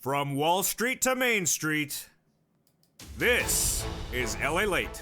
From Wall Street to Main Street, this is Lalate.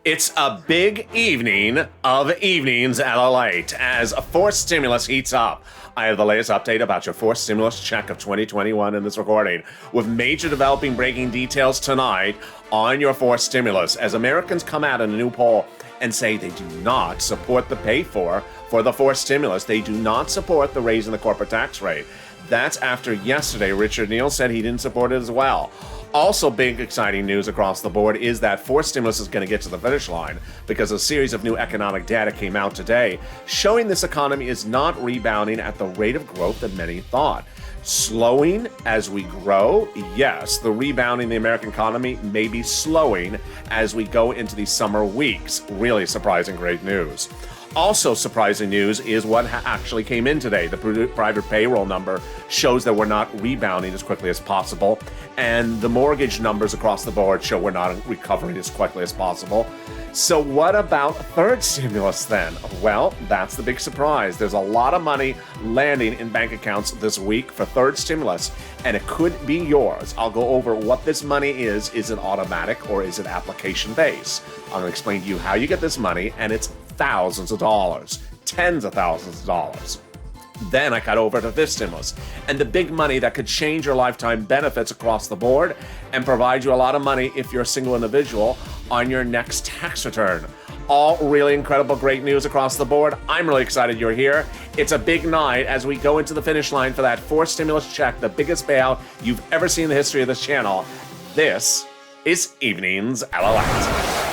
It's a big evening of evenings at Lalate as forced stimulus heats up. I have the latest update about your forced stimulus check of 2021 in this recording, with major developing breaking details tonight on your forced stimulus as Americans come out in a new poll and say they do not support the pay for the forced stimulus. They do not support the raise in the corporate tax rate. That's after yesterday Richard Neal said he didn't support it as well. Also, big exciting news across the board is that forced stimulus is going to get to the finish line because a series of new economic data came out today showing this economy is not rebounding at the rate of growth that many thought. Slowing as we grow, yes, the rebounding in the American economy may be slowing as we go into these summer weeks. Really surprising, great news. Also surprising news is what actually came in today. The private payroll number shows that we're not rebounding as quickly as possible, and the mortgage numbers across the board show we're not recovering as quickly as possible. So what about third stimulus then? Well, that's the big surprise. There's a lot of money landing in bank accounts this week for third stimulus, and it could be yours. I'll go over what this money is. Is it automatic or is it application-based? I'm going to explain to you how you get this money, and it's thousands of dollars, tens of thousands of dollars. Then I got over to fifth stimulus and the big money that could change your lifetime benefits across the board and provide you a lot of money if you're a single individual on your next tax return. All really incredible, great news across the board. I'm really excited you're here. It's a big night as we go into the finish line for that fourth stimulus check, the biggest payout you've ever seen in the history of this channel. This is Evenings at Lalate.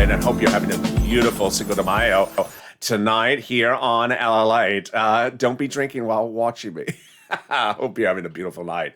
And hope you're having a beautiful Cinco de Mayo tonight here on Lalate. Don't be drinking while watching me. Hope you're having a beautiful night.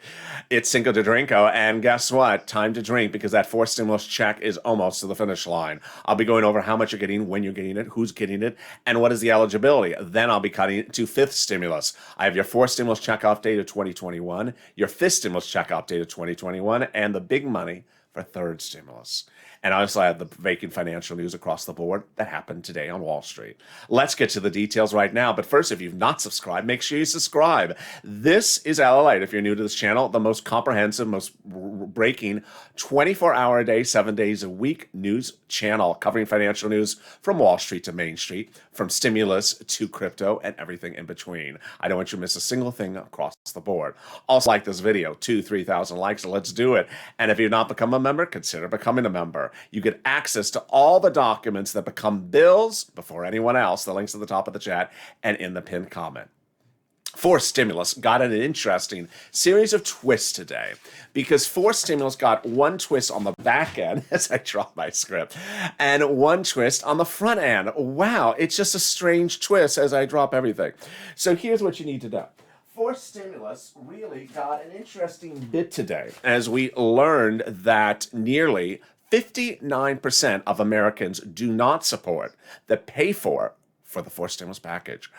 It's Cinco de Drinko, and guess what? Time to drink because that fourth stimulus check is almost to the finish line. I'll be going over how much you're getting, when you're getting it, who's getting it, and what is the eligibility. Then I'll be cutting it to fifth stimulus. I have your fourth stimulus check update of 2021, your fifth stimulus check update of 2021, and the big money for third stimulus. And obviously, I have the breaking financial news across the board that happened today on Wall Street. Let's get to the details right now. But first, if you've not subscribed, make sure you subscribe. This is Lalate. If you're new to this channel, the most comprehensive, most breaking 24-hour a day, 7 days a week news channel covering financial news from Wall Street to Main Street, from stimulus to crypto and everything in between. I don't want you to miss a single thing across the board. Also, like this video, 2,000-3,000 likes. Let's do it. And if you've not become a member, consider becoming a member. You get access to all the documents that become bills before anyone else. The link's at the top of the chat and in the pinned comment. Forced stimulus got an interesting series of twists today because forced stimulus got one twist on the back end as I drop my script and one twist on the front end. Wow, it's just a strange twist as I drop everything. So here's what you need to know. Forced stimulus really got an interesting bit today as we learned that nearly 59% of Americans do not support the pay for the forced stimulus package.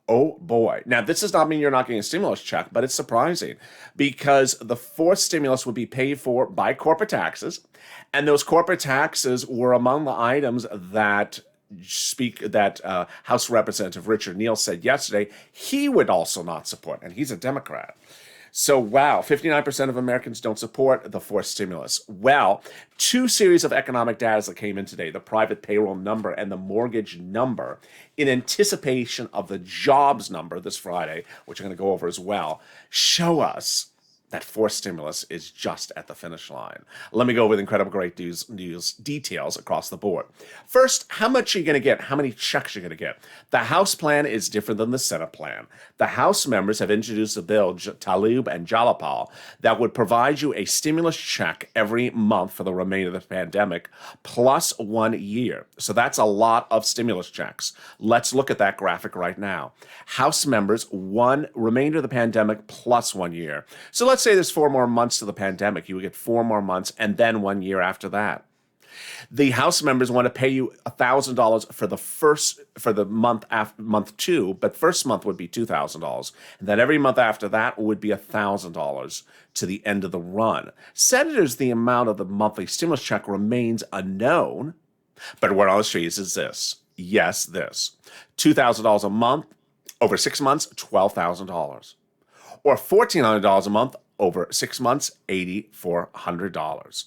Oh boy. Now, this does not mean you're not getting a stimulus check, but it's surprising because the forced stimulus would be paid for by corporate taxes, and those corporate taxes were among the items that House Representative Richard Neal said yesterday he would also not support, and he's a Democrat. So, wow, 59% of Americans don't support the forced stimulus. Well, two series of economic data that came in today, the private payroll number and the mortgage number, in anticipation of the jobs number this Friday, which I'm going to go over as well, show us that forced stimulus is just at the finish line. Let me go with incredible great news details across the board. First, how much are you going to get? How many checks are you going to get? The House plan is different than the Senate plan. The House members have introduced a bill, Tlaib and Jalapal, that would provide you a stimulus check every month for the remainder of the pandemic, plus 1 year. So that's a lot of stimulus checks. Let's look at that graphic right now. House members, remainder of the pandemic plus 1 year. So let's let's say there's 4 more months to the pandemic. You would get 4 more months and then 1 year after that. The House members want to pay you $1,000 for the month after month 2, but first month would be $2,000, and then every month after that would be $1,000 to the end of the run. Senators, the amount of the monthly stimulus check remains unknown, but word on the streets is this. Yes, this. $2,000 a month over 6 months, $12,000, or $1,400 a month over 6 months, $8,400.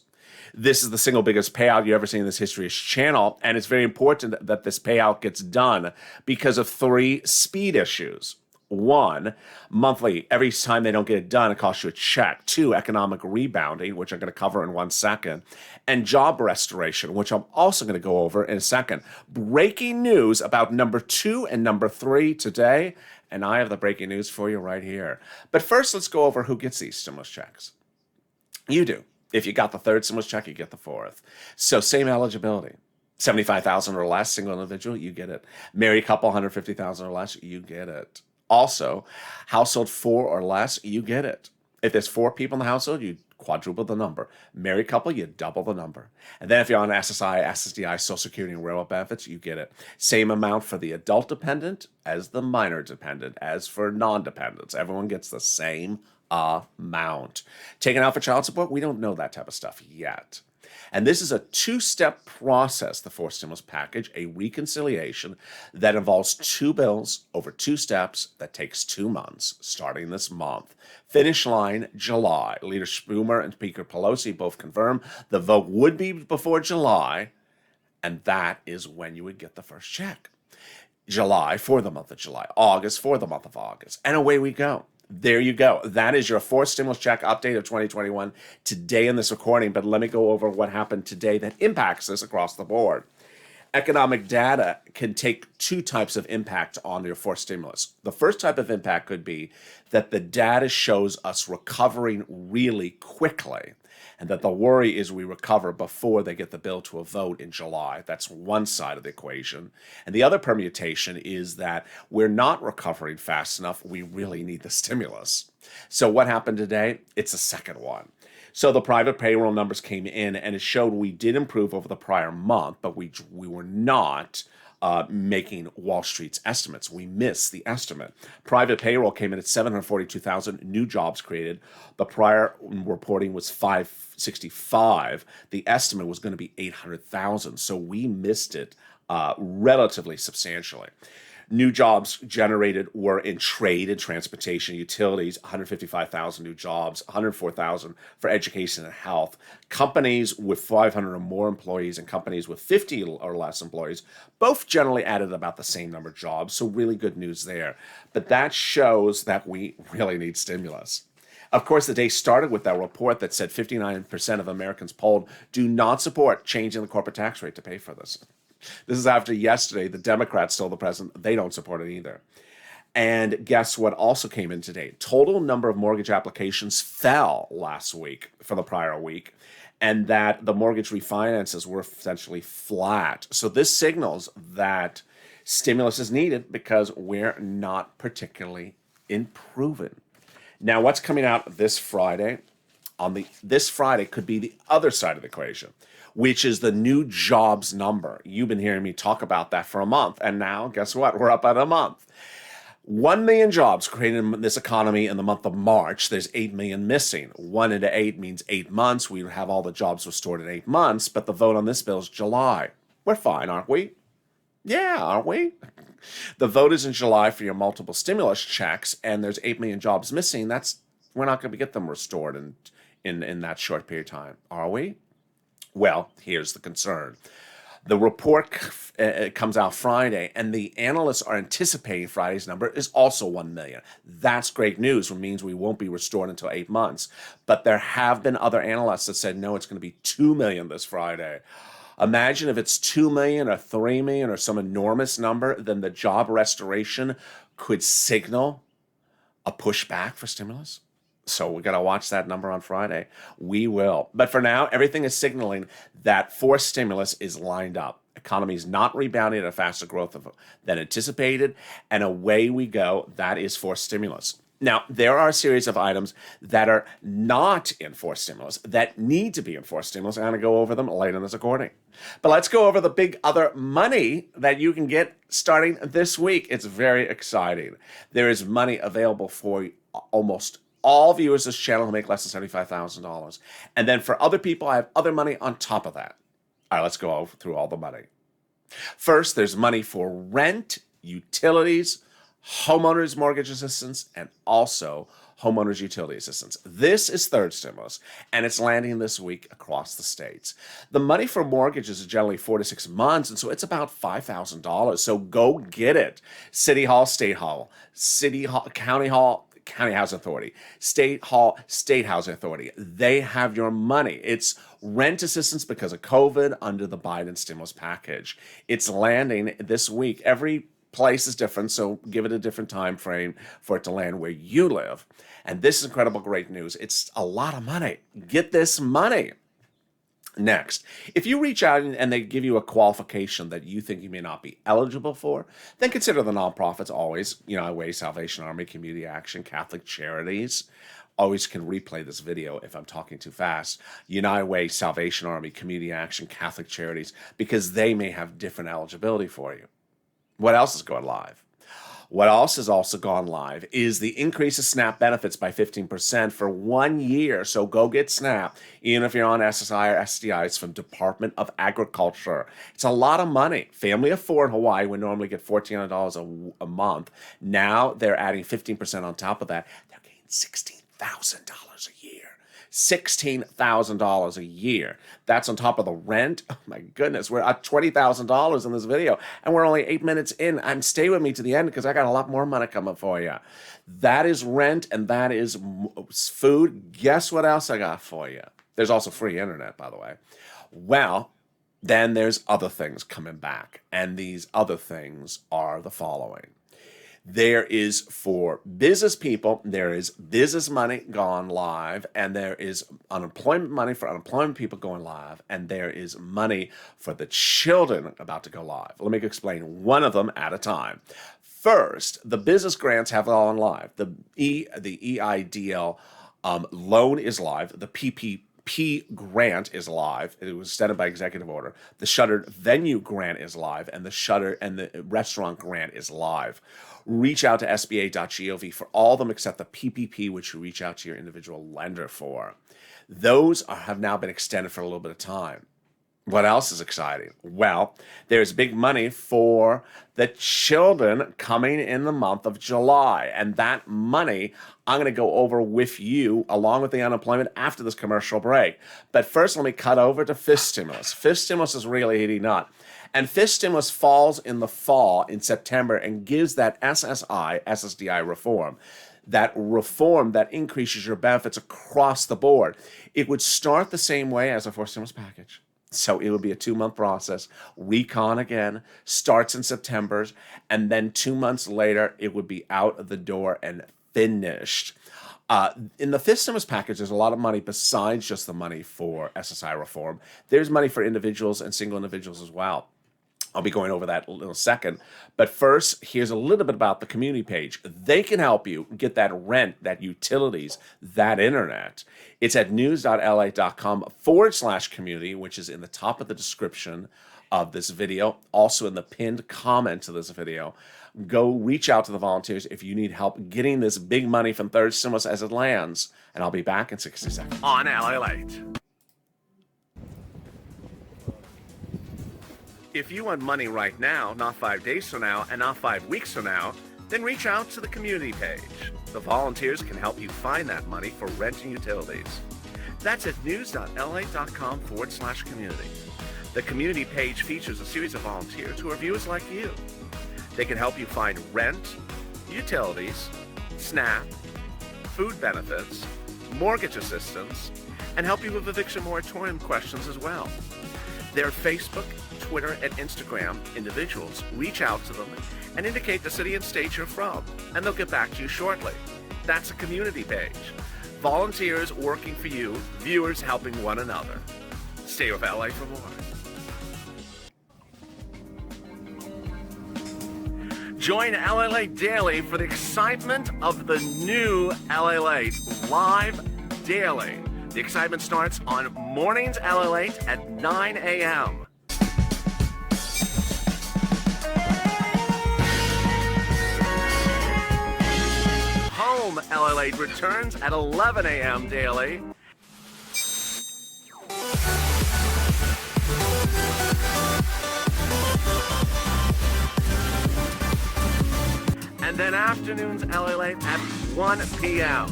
This is the single biggest payout you ever seen in this History channel, and it's very important that this payout gets done because of 3 speed issues. 1, monthly, every time they don't get it done, it costs you a check. 2, economic rebounding, which I'm going to cover in 1 second, and job restoration, which I'm also going to go over in a second. Breaking news about number 2 and number 3 today, and I have the breaking news for you right here. But first, let's go over who gets these stimulus checks. You do. If you got the 3rd stimulus check, you get the 4th. So same eligibility. $75,000 or less, single individual, you get it. Married couple, $150,000 or less, you get it. Also, household 4 or less, you get it. If there's 4 people in the household, you quadruple the number. Married couple, you double the number. And then if you're on SSI, SSDI, Social Security, and railroad benefits, you get it. Same amount for the adult dependent as the minor dependent, as for non-dependents. Everyone gets the same amount. Taken out for child support, we don't know that type of stuff yet. And this is a 2-step process, the 4th stimulus package, a reconciliation that involves 2 bills over 2 steps that takes 2 months, starting this month. Finish line, July. Leader Schumer and Speaker Pelosi both confirm the vote would be before July, and that is when you would get the first check. July for the month of July, August for the month of August, and away we go. There you go. That is your 4th stimulus check update of 2021 today in this recording. But let me go over what happened today that impacts this across the board. Economic data can take 2 types of impact on your 4th stimulus. The first type of impact could be that the data shows us recovering really quickly, and that the worry is we recover before they get the bill to a vote in July. That's one side of the equation. And the other permutation is that we're not recovering fast enough. We really need the stimulus. So what happened today? It's the second one. So the private payroll numbers came in, and it showed we did improve over the prior month, but we were not making Wall Street's estimates. We missed the estimate. Private payroll came in at 742,000 new jobs created. The prior reporting was 565. The estimate was going to be 800,000. So we missed it relatively substantially. New jobs generated were in trade and transportation, utilities, 155,000 new jobs, 104,000 for education and health. Companies with 500 or more employees and companies with 50 or less employees both generally added about the same number of jobs, so really good news there. But that shows that we really need stimulus. Of course, the day started with that report that said 59% of Americans polled do not support changing the corporate tax rate to pay for this. This is after yesterday, the Democrats stole the president. They don't support it either. And guess what also came in today? Total number of mortgage applications fell last week from the prior week, and that the mortgage refinances were essentially flat. So this signals that stimulus is needed because we're not particularly improving. Now, what's coming out this Friday? This Friday could be the other side of the equation, which is the new jobs number. You've been hearing me talk about that for a month, and now, guess what? We're up at a month. 1 million jobs created in this economy in the month of March. There's 8 million missing. 1 into 8 means 8 months. We have all the jobs restored in 8 months, but the vote on this bill is July. We're fine, aren't we? Yeah, aren't we? The vote is in July for your multiple stimulus checks, and there's 8 million jobs missing. We're not going to get them restored in that short period of time, are we? Well, here's the concern. The report comes out Friday, and the analysts are anticipating Friday's number is also 1 million. That's great news, which means we won't be restored until 8 months. But there have been other analysts that said, no, it's going to be 2 million this Friday. Imagine if it's 2 million or 3 million or some enormous number, then the job restoration could signal a pushback for stimulus. So we got to watch that number on Friday. We will. But for now, everything is signaling that forced stimulus is lined up. Economy is not rebounding at a faster growth than anticipated. And away we go. That is forced stimulus. Now, there are a series of items that are not enforced stimulus that need to be enforced stimulus. I'm going to go over them later in this recording. But let's go over the big other money that you can get starting this week. It's very exciting. There is money available for almost all viewers of this channel who make less than $75,000. And then for other people, I have other money on top of that. All right, let's go through all the money. First, there's money for rent, utilities, homeowners mortgage assistance, and also homeowners utility assistance. This is third stimulus, and it's landing this week across the states. The money for mortgages is generally 4 to 6 months, and so it's about $5,000. So go get it. City Hall, State Hall, City Hall, County Housing Authority, State Hall, State Housing Authority. They have your money. It's rent assistance because of COVID under the Biden stimulus package. It's landing this week. Every place is different, so give it a different time frame for it to land where you live. And this is incredible, great news. It's a lot of money. Get this money. Next, if you reach out and they give you a qualification that you think you may not be eligible for, then consider the nonprofits always, United Way, Salvation Army, Community Action, Catholic Charities. Always can replay this video if I'm talking too fast. United Way, Salvation Army, Community Action, Catholic Charities, because they may have different eligibility for you. What else is going live? What else has also gone live is the increase of SNAP benefits by 15% for 1 year. So go get SNAP, even if you're on SSI or SDI. It's from Department of Agriculture. It's a lot of money. Family of 4 in Hawaii would normally get $1,400 a month. Now they're adding 15% on top of that. They're getting $16,000 a year. $16,000 a year. That's on top of the rent. Oh my goodness, we're at $20,000 in this video, and we're only 8 minutes in. Stay with me to the end because I got a lot more money coming for you. That is rent, and that is food. Guess what else I got for you? There's also free internet, by the way. Well, then there's other things coming back, and these other things are the following. There is for business people, there is business money gone live, and there is unemployment money for unemployment people going live, and there is money for the children about to go live. Let me explain one of them at a time. First, the business grants have gone live. The EIDL loan is live. The PPP grant is live. It was extended by executive order. The shuttered venue grant is live, and the restaurant grant is live. Reach out to sba.gov for all of them except the PPP, which you reach out to your individual lender for. Those have now been extended for a little bit of time. What else is exciting? Well, there's big money for the children coming in the month of July. And that money I'm going to go over with you along with the unemployment after this commercial break. But first, let me cut over to fifth stimulus. Fifth stimulus is really heating up. And fifth stimulus falls in the fall in September and gives that SSI reform. That reform that increases your benefits across the board. It would start the same way as a fourth stimulus package. So it would be a 2-month process. Recon again, starts in September, and then 2 months later, it would be out of the door and finished. In the fifth stimulus package, there's a lot of money besides just the money for SSI reform. There's money for individuals and single individuals as well. I'll be going over that in a second. But first, here's a little bit about the community page. They can help you get that rent, that utilities, that internet. It's at news.lalate.com/community, which is in the top of the description of this video, also in the pinned comment to this video. Go reach out to the volunteers if you need help getting this big money from third stimulus as it lands. And I'll be back in 60 seconds. On Lalate. If you want money right now, not 5 days from now, and not 5 weeks from now, then reach out to the community page. The volunteers can help you find that money for rent and utilities. That's at news.lalate.com/community. The community page features a series of volunteers who are viewers like you. They can help you find rent, utilities, SNAP, food benefits, mortgage assistance, and help you with eviction moratorium questions as well. Their Facebook, Twitter, and Instagram individuals reach out to them and indicate the city and state you're from, and they'll get back to you shortly. That's a community page. Volunteers working for you, viewers helping one another. Stay with LA for more. Join Lalate Daily for the excitement of the new Lalate live daily. The excitement starts on mornings Lalate at 9 a.m. Home Lalate returns at 11 a.m. daily. And then afternoons Lalate at 1 p.m.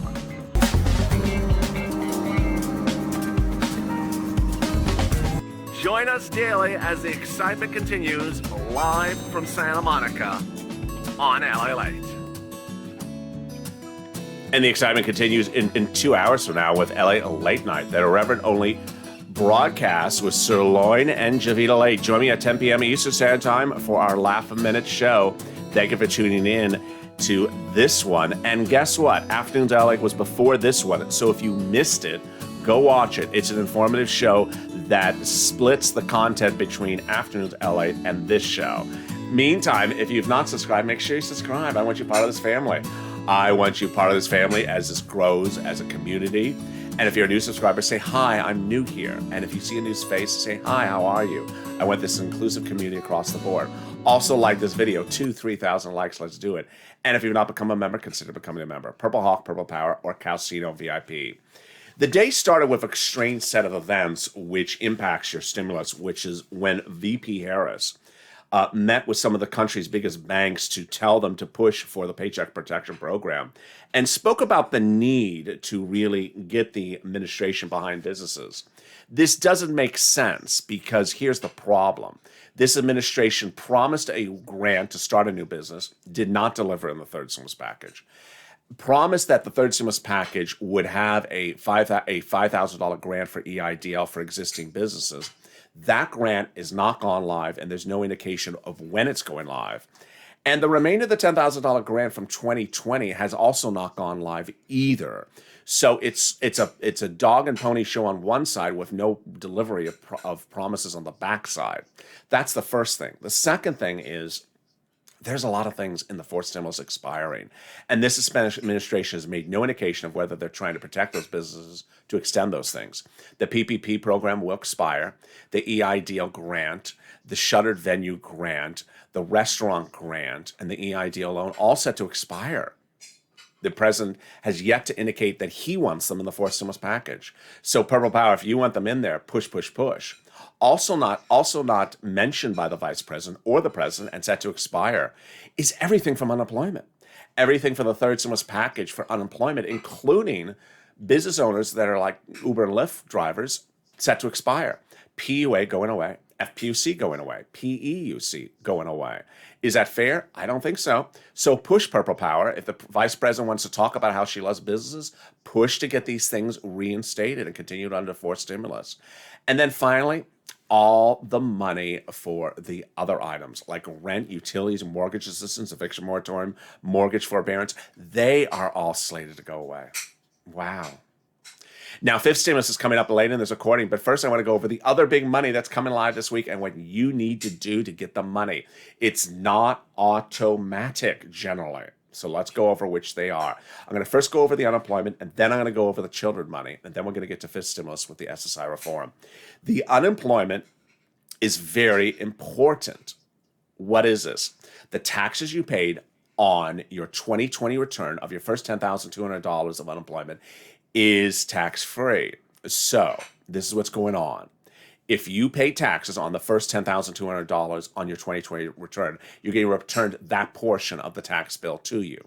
Join us daily as the excitement continues live from Santa Monica on Lalate. And the excitement continues in 2 hours from now with LA Late Night, that irreverent-only broadcast with Sirloin and Javita Late. Join me at 10 p.m. Eastern Standard Time for our Laugh a Minute show. Thank you for tuning in to this one. And guess what? Afternoons LA was before this one. So if you missed it, go watch it. It's an informative show that splits the content between Afternoons LA and this show. Meantime, if you've not subscribed, make sure you subscribe. I want you part of this family. I want you part of this family as this grows as a community. And if you're a new subscriber, say, hi, I'm new here. And if you see a new face, say, hi, how are you? I want this inclusive community across the board. Also like this video, 3,000 likes, let's do it. And if you've not become a member, consider becoming a member. Purple Hawk, Purple Power, or Calcino VIP. The day started with a strange set of events which impacts your stimulus, which is when VP Harris met with some of the country's biggest banks to tell them to push for the Paycheck Protection Program and spoke about the need to really get the administration behind businesses. This doesn't make sense because here's the problem. This administration promised a grant to start a new business, did not deliver in the third stimulus package. Promised that the third stimulus package would have a $5,000 grant for EIDL for existing businesses. That grant is not gone live, and there's no indication of when it's going live. And the remainder of the $10,000 grant from 2020 has also not gone live either. So it's a dog and pony show on one side with no delivery of promises on the backside. That's the first thing. The second thing is there's a lot of things in the fourth stimulus expiring. And this Spanish administration has made no indication of whether they're trying to protect those businesses to extend those things. The PPP program will expire, the EIDL grant, the shuttered venue grant, the restaurant grant, and the EIDL loan all set to expire. The president has yet to indicate that he wants them in the fourth stimulus package. So Purple Power, if you want them in there, push, push, push. Also not mentioned by the vice president or the president and set to expire is everything from unemployment. Everything for the third stimulus package for unemployment, including business owners that are like Uber and Lyft drivers, set to expire. PUA going away, FPUC going away, PEUC going away. Is that fair? I don't think so. So push Purple Power. If the vice president wants to talk about how she loves businesses, push to get these things reinstated and continued under fourth stimulus. And then finally, all the money for the other items like rent, utilities, mortgage assistance, eviction moratorium, mortgage forbearance, they are all slated to go away. Wow. Now, fifth stimulus is coming up later in this recording, but first I want to go over the other big money that's coming live this week and what you need to do to get the money. It's not automatic generally. So let's go over which they are. I'm going to first go over the unemployment, and then I'm going to go over the children money, and then we're going to get to fifth stimulus with the SSI reform. The unemployment is very important. What is this? The taxes you paid on your 2020 return of your first $10,200 of unemployment is tax-free. So this is what's going on. If you pay taxes on the first $10,200 on your 2020 return, you're getting returned that portion of the tax bill to you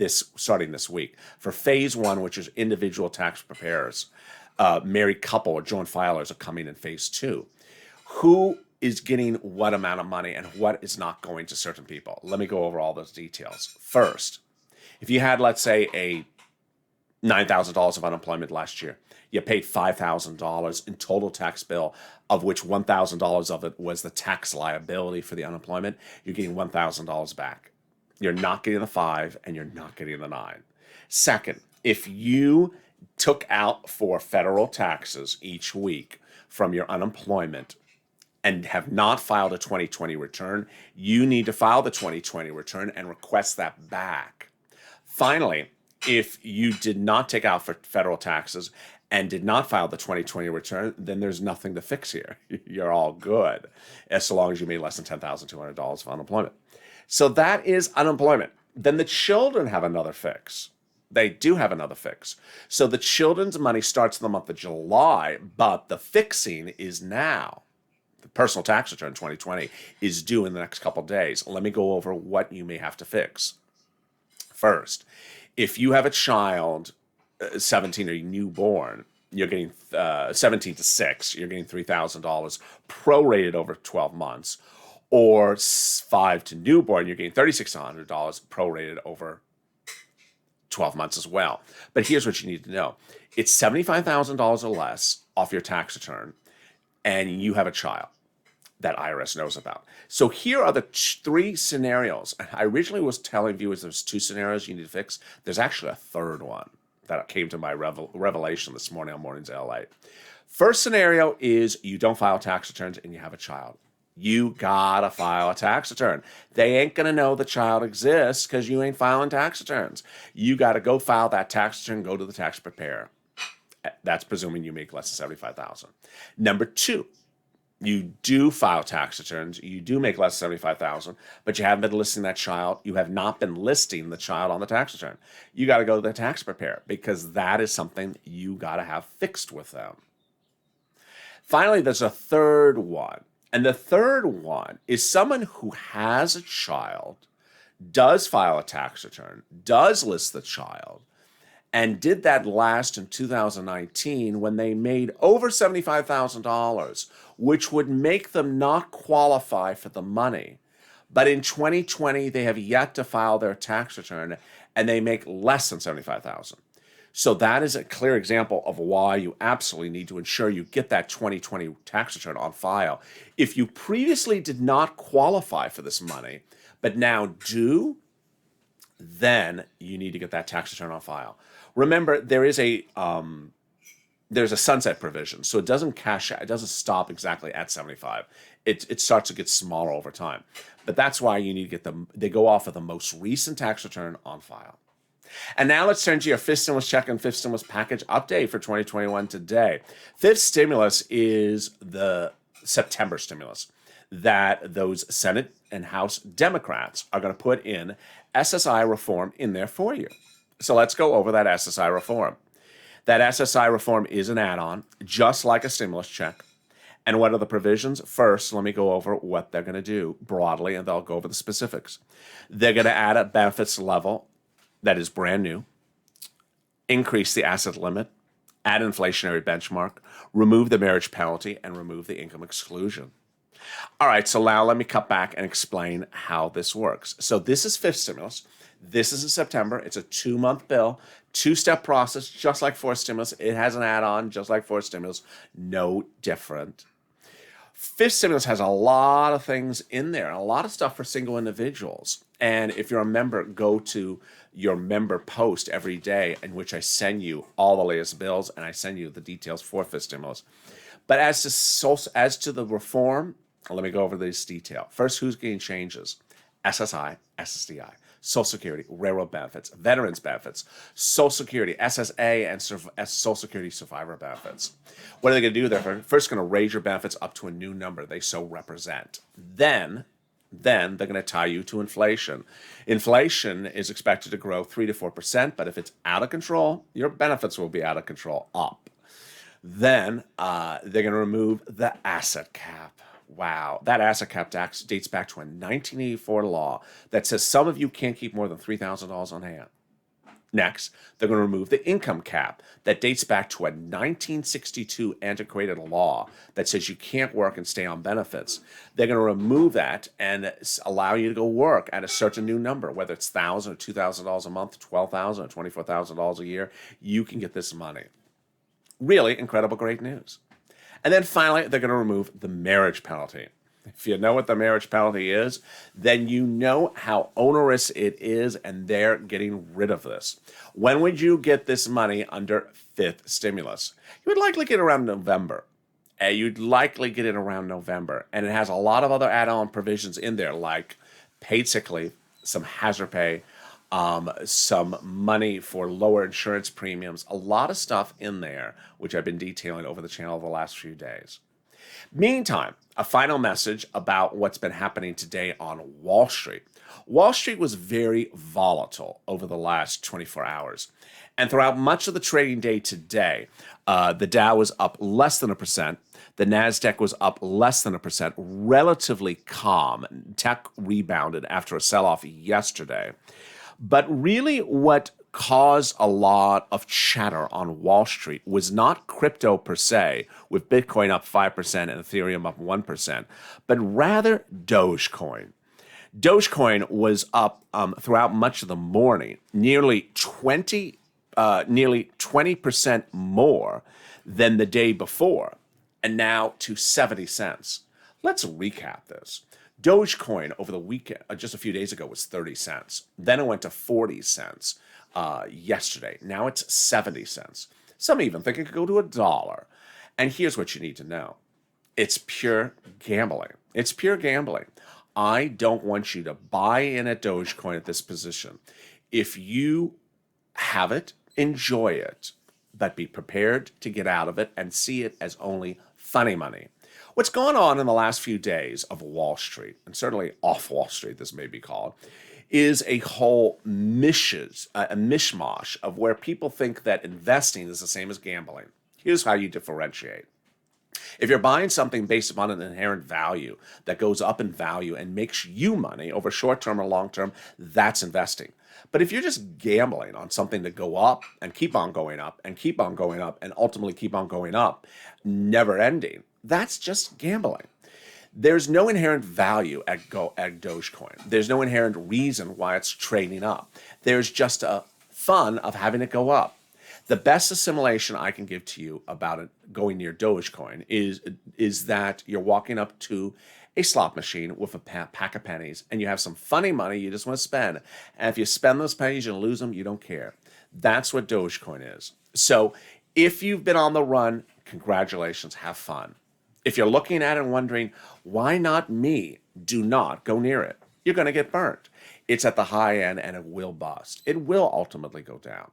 starting this week. For phase one, which is individual tax preparers, married couple or joint filers are coming in phase two. Who is getting what amount of money and what is not going to certain people? Let me go over all those details. First, if you had, let's say, a $9,000 of unemployment last year, you paid $5,000 in total tax bill, of which $1,000 of it was the tax liability for the unemployment. You're getting $1,000 back. You're not getting the 5 and you're not getting the 9. Second, if you took out for federal taxes each week from your unemployment and have not filed a 2020 return, you need to file the 2020 return and request that back. Finally, if you did not take out for federal taxes and did not file the 2020 return, then there's nothing to fix here. You're all good, as long as you made less than $10,200 of unemployment. So that is unemployment. Then the children have another fix. They do have another fix. So the children's money starts in the month of July, but the fixing is now. The personal tax return 2020 is due in the next couple of days. Let me go over what you may have to fix. First, if you have a child, 17 or newborn, you're getting 17 to 6, you're getting $3,000 prorated over 12 months, or 5 to newborn, you're getting $3,600 prorated over 12 months as well. But here's what you need to know. It's $75,000 or less off your tax return, and you have a child that IRS knows about. So here are the 3 scenarios. I originally was telling viewers there's 2 scenarios you need to fix. There's actually a third one that came to my revelation this morning on Mornings LA. First scenario is you don't file tax returns and you have a child. You gotta file a tax return. They ain't gonna know the child exists because you ain't filing tax returns. You gotta go file that tax return, go to the tax preparer. That's presuming you make less than $75,000. Number 2, you do file tax returns. You do make less than $75,000, but you haven't been listing that child. You have not been listing the child on the tax return. You got to go to the tax preparer because that is something you got to have fixed with them. Finally, there's a third one. And the third one is someone who has a child, does file a tax return, does list the child, and did that last in 2019 when they made over $75,000, which would make them not qualify for the money. But in 2020, they have yet to file their tax return and they make less than $75,000. So that is a clear example of why you absolutely need to ensure you get that 2020 tax return on file. If you previously did not qualify for this money, but now do, then you need to get that tax return on file. Remember, there's a sunset provision, so it doesn't cash out. It doesn't stop exactly at 75. It starts to get smaller over time. But that's why you need to get them. They go off of the most recent tax return on file. And now let's turn to your fifth stimulus check and fifth stimulus package update for 2021 today. Fifth stimulus is the September stimulus that those Senate and House Democrats are going to put in SSI reform in there for you. So let's go over that SSI reform. That SSI reform is an add-on, just like a stimulus check. And what are the provisions? First, let me go over what they're going to do broadly, and they'll go over the specifics. They're going to add a benefits level that is brand new, increase the asset limit, add inflationary benchmark, remove the marriage penalty, and remove the income exclusion. All right, so now let me cut back and explain how this works. So this is fifth stimulus. This is in September. It's a 2-month bill, 2-step process, just like fourth stimulus. It has an add-on, just like fourth stimulus. No different. Fifth stimulus has a lot of things in there, a lot of stuff for single individuals. And if you're a member, go to your member post every day in which I send you all the latest bills and I send you the details for fifth stimulus. But as to the reform, let me go over this detail. First, who's getting changes? SSI, SSDI, Social Security, railroad benefits, veterans benefits, Social Security, SSA, and Social Security survivor benefits. What are they going to do? They're first going to raise your benefits up to a new number they so represent. Then they're going to tie you to inflation. Inflation is expected to grow 3 to 4%, but if it's out of control, your benefits will be out of control up. Then they're going to remove the asset cap. Wow, that asset cap dates back to a 1984 law that says some of you can't keep more than $3,000 on hand. Next, they're going to remove the income cap that dates back to a 1962 antiquated law that says you can't work and stay on benefits. They're going to remove that and allow you to go work at a certain new number, whether it's $1,000 or $2,000 a month, $12,000 or $24,000 a year. You can get this money. Really incredible, great news. And then finally, they're going to remove the marriage penalty. If you know what the marriage penalty is, then you know how onerous it is, and they're getting rid of this. When would you get this money under fifth stimulus? You would likely get around November. You'd likely get it around November. And it has a lot of other add-on provisions in there, like paid sick leave, some hazard pay, some money for lower insurance premiums, a lot of stuff in there, which I've been detailing over the channel the last few days. Meantime, a final message about what's been happening today on Wall Street. Wall Street was very volatile over the last 24 hours. And throughout much of the trading day today, the Dow was up less than 1%. The NASDAQ was up less than 1%, relatively calm. Tech rebounded after a sell-off yesterday. But really what caused a lot of chatter on Wall Street was not crypto per se, with Bitcoin up 5% and Ethereum up 1%, but rather Dogecoin. Dogecoin was up throughout much of the morning, nearly 20% more than the day before, and now to 70 cents. Let's recap this. Dogecoin over the weekend, just a few days ago, was 30 cents. Then it went to 40 cents yesterday. Now it's 70 cents. Some even think it could go to $1. And here's what you need to know. It's pure gambling. It's pure gambling. I don't want you to buy in at Dogecoin at this position. If you have it, enjoy it, but be prepared to get out of it and see it as only funny money. What's gone on in the last few days of Wall Street, and certainly off Wall Street, this may be called, is a whole mishmash of where people think that investing is the same as gambling. Here's how you differentiate. If you're buying something based upon an inherent value that goes up in value and makes you money over short term or long term, that's investing. But if you're just gambling on something to go up and keep on going up and keep on going up and ultimately keep on going up, never ending, that's just gambling. There's no inherent value at Dogecoin. There's no inherent reason why it's trading up. There's just a fun of having it go up. The best assimilation I can give to you about it going near Dogecoin is that you're walking up to a slot machine with a pack of pennies and you have some funny money you just want to spend. And if you spend those pennies, you lose them, you don't care. That's what Dogecoin is. So if you've been on the run, congratulations, have fun. If you're looking at it and wondering, why not me? Do not go near it. You're going to get burnt. It's at the high end and it will bust. It will ultimately go down.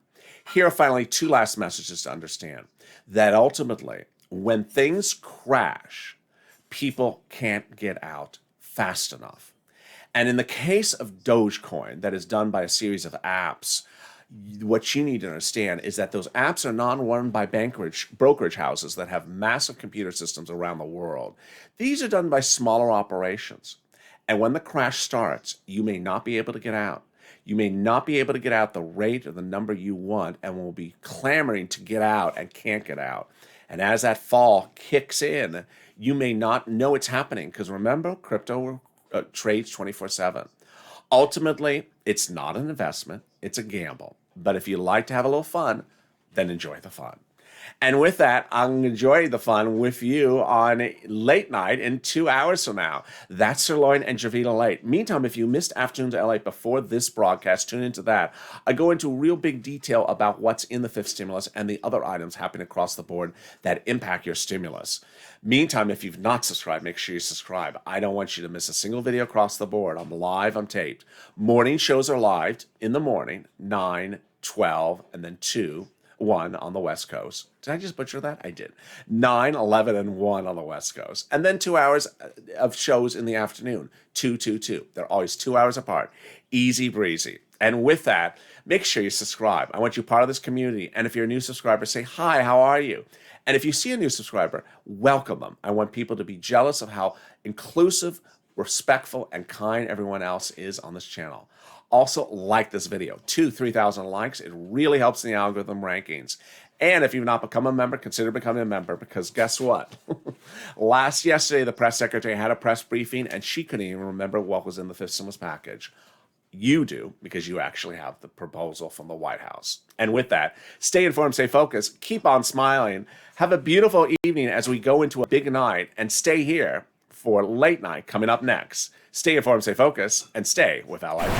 Here are finally two last messages to understand that ultimately, when things crash, people can't get out fast enough. And in the case of Dogecoin, that is done by a series of apps, what you need to understand is that those apps are not run by brokerage houses that have massive computer systems around the world. These are done by smaller operations. And when the crash starts, you may not be able to get out. You may not be able to get out the rate or the number you want and will be clamoring to get out and can't get out. And as that fall kicks in, you may not know it's happening because remember, crypto trades 24/7. Ultimately, it's not an investment, it's a gamble. But if you like to have a little fun, then enjoy the fun. And with that, I'll enjoy the fun with you on late night in 2 hours from now. That's Sirloin and Javita Late. Meantime, if you missed Afternoon to LA before this broadcast, tune into that. I go into real big detail about what's in the fifth stimulus and the other items happening across the board that impact your stimulus. Meantime, if you've not subscribed, make sure you subscribe. I don't want you to miss a single video across the board. I'm live, I'm taped. Morning shows are live in the morning, 9, 12, and then 2. 1 on the West Coast. Did I just butcher that? I did. 9, 11, and 1 on the West Coast. And then 2 hours of shows in the afternoon. 2, 2, 2. They're always 2 hours apart. Easy breezy. And with that, make sure you subscribe. I want you part of this community. And if you're a new subscriber, say, hi, how are you? And if you see a new subscriber, welcome them. I want people to be jealous of how inclusive, respectful, and kind everyone else is on this channel. Also, like this video. 3,000 likes. It really helps in the algorithm rankings. And if you've not become a member, consider becoming a member because guess what? Yesterday, the press secretary had a press briefing and she couldn't even remember what was in the fifth stimulus package. You do because you actually have the proposal from the White House. And with that, stay informed, stay focused, keep on smiling. Have a beautiful evening as we go into a big night and stay here for late night coming up next. Stay informed, stay focused, and stay with Allied.